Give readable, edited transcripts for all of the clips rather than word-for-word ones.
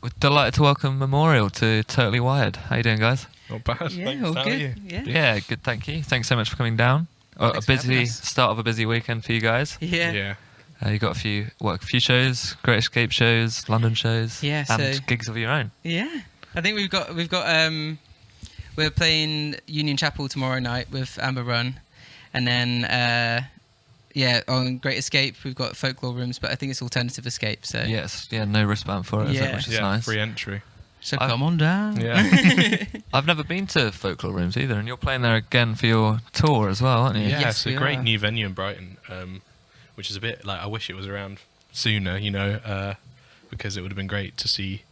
We're delighted to welcome Memorial to Totally Wired. How you doing, guys? Not bad. Yeah, Thanks. all How are good. you? Yeah. Good, thank you. Thanks so much for coming down. A Thanks for having busy us. start of a busy weekend for you guys. Yeah. You got a few shows, Great Escape shows, London shows, Yeah, and so- gigs of your own. Yeah. I think we've got we're playing Union Chapel tomorrow night with Amber Run, and then on Great Escape we've got Folklore Rooms, but I think it's Alternative Escape. So Yes, no wristband for it, is it, Yeah. which is nice. Free entry. so I've- come on down. Yeah. I've never been to Folklore Rooms either, and you're playing there again for your tour as well, aren't you? Yeah, Yes, it's a we great are. new venue in Brighton, which is a bit like I wish it was around sooner, because it would have been great to see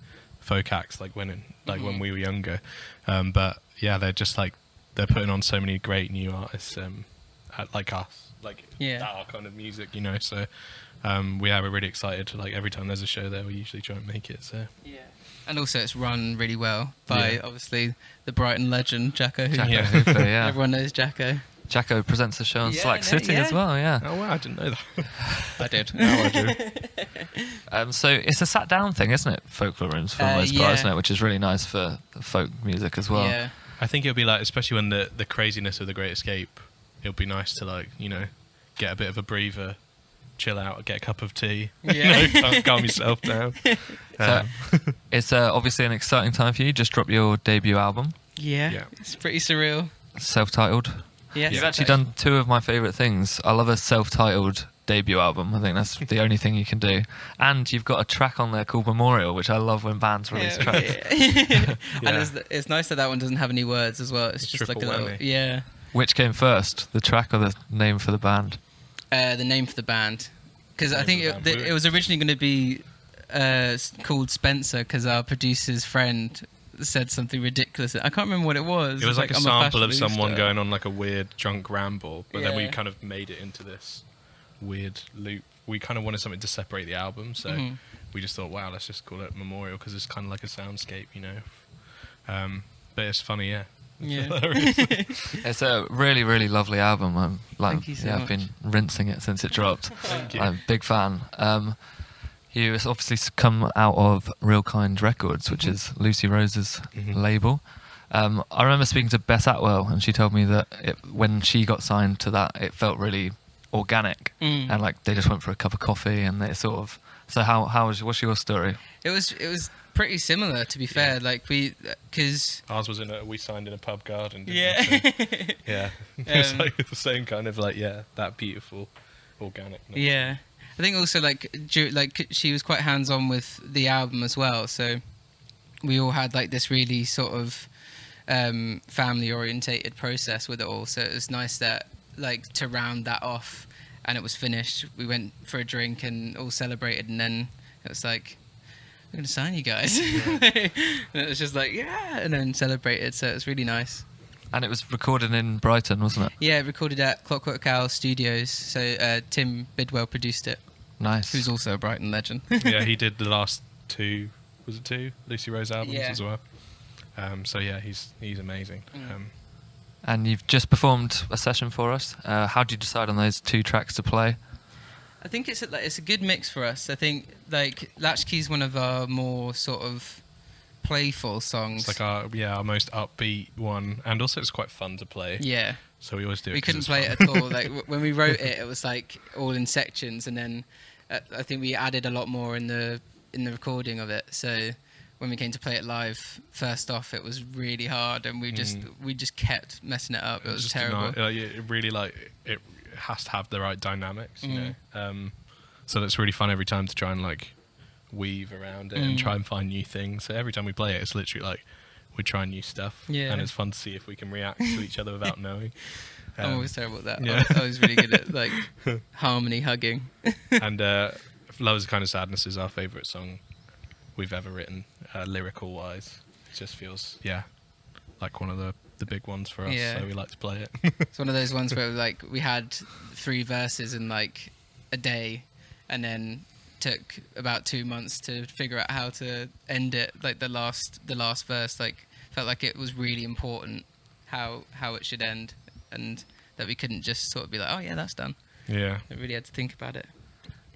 folk acts like when we were younger. But yeah, they're putting on so many great new artists, like us, our kind of music, So we're really excited. Like every time there's a show there, we usually try and make it. So Yeah. And also it's run really well by obviously the Brighton legend Jacko Hooper. Jacko Hooper, yeah. Everyone knows Jacko. Jacko presents the show on Yeah, Slack no, City as yeah. well, yeah. oh wow, I didn't know that. I did. Now I do. So it's a sat down thing, isn't it? Folklore Rooms for the most part, yeah. isn't it? Which is really nice for folk music as well. Yeah. I think it'll be like, especially when the craziness of the Great Escape, it'll be nice to get a bit of a breather, chill out, get a cup of tea, Yeah. calm yourself down. So it's obviously an exciting time for you. Just dropped your debut album, Yeah. It's pretty surreal. Self-Titled. Yeah. You've actually done two of my favourite things. I love a self-titled debut album. I think that's the only thing you can do. And you've got a track on there called Memorial, which I love when bands release tracks. And Yeah. it's nice that one doesn't have any words as well. It's A just like a triple little, whammy. Which came first, the track or the name for the band? the name for the band, because I Name think of the band. it was originally going to be called Spencer, because our producer's friend said something ridiculous. I can't remember what it was. It was like a I'm sample of fashionista. someone going on like a weird drunk ramble, but then we Yeah. kind of made it into this weird loop. We kind of wanted something to separate the album, so Mhm. we just thought, wow, let's just call it Memorial, because it's kind of like a soundscape, But it's funny, yeah. Yeah. It's a really, really lovely album. Thank you so I've much. been rinsing it since it dropped. Thank you. I'm a big fan. You obviously come out of Real Kind Records, which is Lucy Rose's Mhm. label. I remember speaking to Beth Atwell, and she told me that when she got signed to that, it felt really organic, Mm. and like they just went for a cup of coffee, and they sort of. So what's your story? It was pretty similar, to be fair. Like because Ours was we signed in a pub garden. Didn't yeah. We? So, yeah. It's Um, like the same kind of that beautiful organic. Yeah, I think also like she was quite hands on with the album as well. So we all had like this really sort of family orientated process with it all. So it was nice that to round that off, and it was finished. We went for a drink and all celebrated, and then it was like, we're gonna sign you guys. And it was just like, yeah, and then celebrated. So it was really nice. And it was recorded in Brighton, wasn't it? Yeah, recorded at Clockwork Owl Studios. So Tim Bidwell produced it, Nice. who's also a Brighton legend. Yeah, he did the last two. Was it two Lucy Rose albums Yeah. as well? So yeah, he's amazing. Mm. And you've just performed a session for us. How did you decide on those two tracks to play? I think it's a good mix for us. I think Latchkey's one of our more sort of playful songs. It's like our most upbeat one, and also it's quite fun to play. Yeah, So we always do it. we 'cause couldn't it's play fun. it at all. Like when we wrote it, it was like all in sections, and then I think we added a lot more in the recording of it. So when we came to play it live, first off, it was really hard, and we just kept messing it up. It was just terrible. it really it has to have the right dynamics, you Mm. know. So that's really fun every time to try and weave around it and try and find new things. So every time we play it, it's literally we try new stuff, Yeah. and it's fun to see if we can react to each other without knowing. I'm always terrible at that. yeah. I was really good at harmony hugging. And Love's Kind of Sadness is our favourite song we've ever written, lyrical wise. It just feels like one of the big ones for us, Yeah. so we like to play it. It's one of those ones where we had 3 verses in a day, and then took about 2 months to figure out how to end it. The last verse felt like it was really important how it should end, and that we couldn't just sort of be like, oh yeah, that's done. Yeah. I really had to think about it.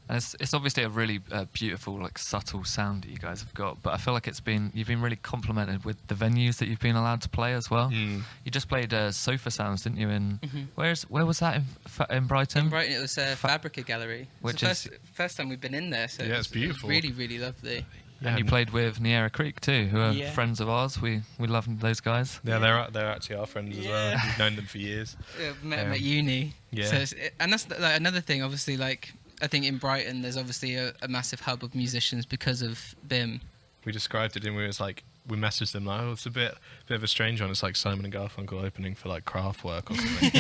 And it's obviously a really beautiful, like subtle sound that you guys have got. But I feel like you've been really complimented with the venues that you've been allowed to play as well. You just played Sofa Sounds, didn't you? In where was that in Brighton? In Brighton, it was Fabrica Gallery. Which it's the first time we've been in there. So yeah, it's beautiful. Really, really lovely. Yeah, and you played with Niera Creek too, who are friends of ours. We love those guys. Yeah, they're actually our friends as well. We've known them for years. Yeah, met them at uni. Yeah. So and that's like another thing. Obviously, like I think in Brighton, there's obviously a massive hub of musicians because of BIM. We described it, didn't we? It was like we messaged them like, oh, it's a bit of a strange one. It's like Simon and Garfunkel opening for like Kraftwerk or something.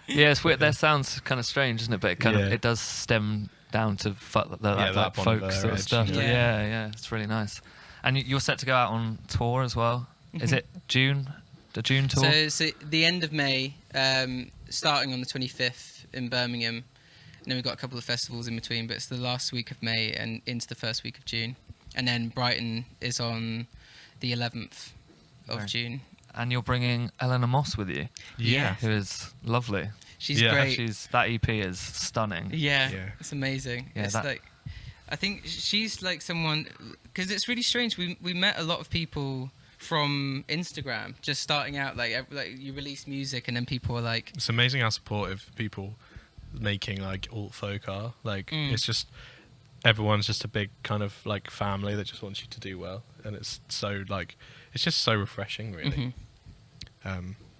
Yeah, it's weird. That sounds kind of strange, isn't it? But it does stem down to like folk sort of stuff. Yeah, it's really nice. And you're set to go out on tour as well. Is it June? The June tour? So the end of May, starting on the 25th in Birmingham, and then we've got a couple of festivals in between, but it's the last week of May and into the first week of June. And then Brighton is on the 11th of June. And you're bringing Eleanor Moss with you? Yeah. Who is lovely. She's great. That EP is stunning. Yeah, it's amazing. Yeah, it's like, I think she's like someone, because it's really strange. We met a lot of people from Instagram, just starting out. Like you release music, and then people are like, it's amazing how supportive people making like alt folk are. Like it's just everyone's just a big kind of like family that just wants you to do well, and it's so like it's just so refreshing, really.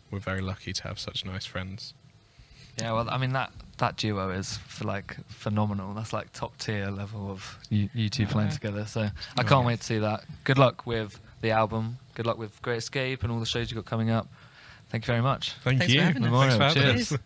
We're very lucky to have such nice friends. Yeah, well, I mean that duo is phenomenal. That's like top tier level of you two playing together. So I can't wait to see that. Good luck with the album. Good luck with Great Escape and all the shows you've got coming up. Thank you very much. Thank Thanks you. for having us. Memorial. Thanks for having Cheers. us.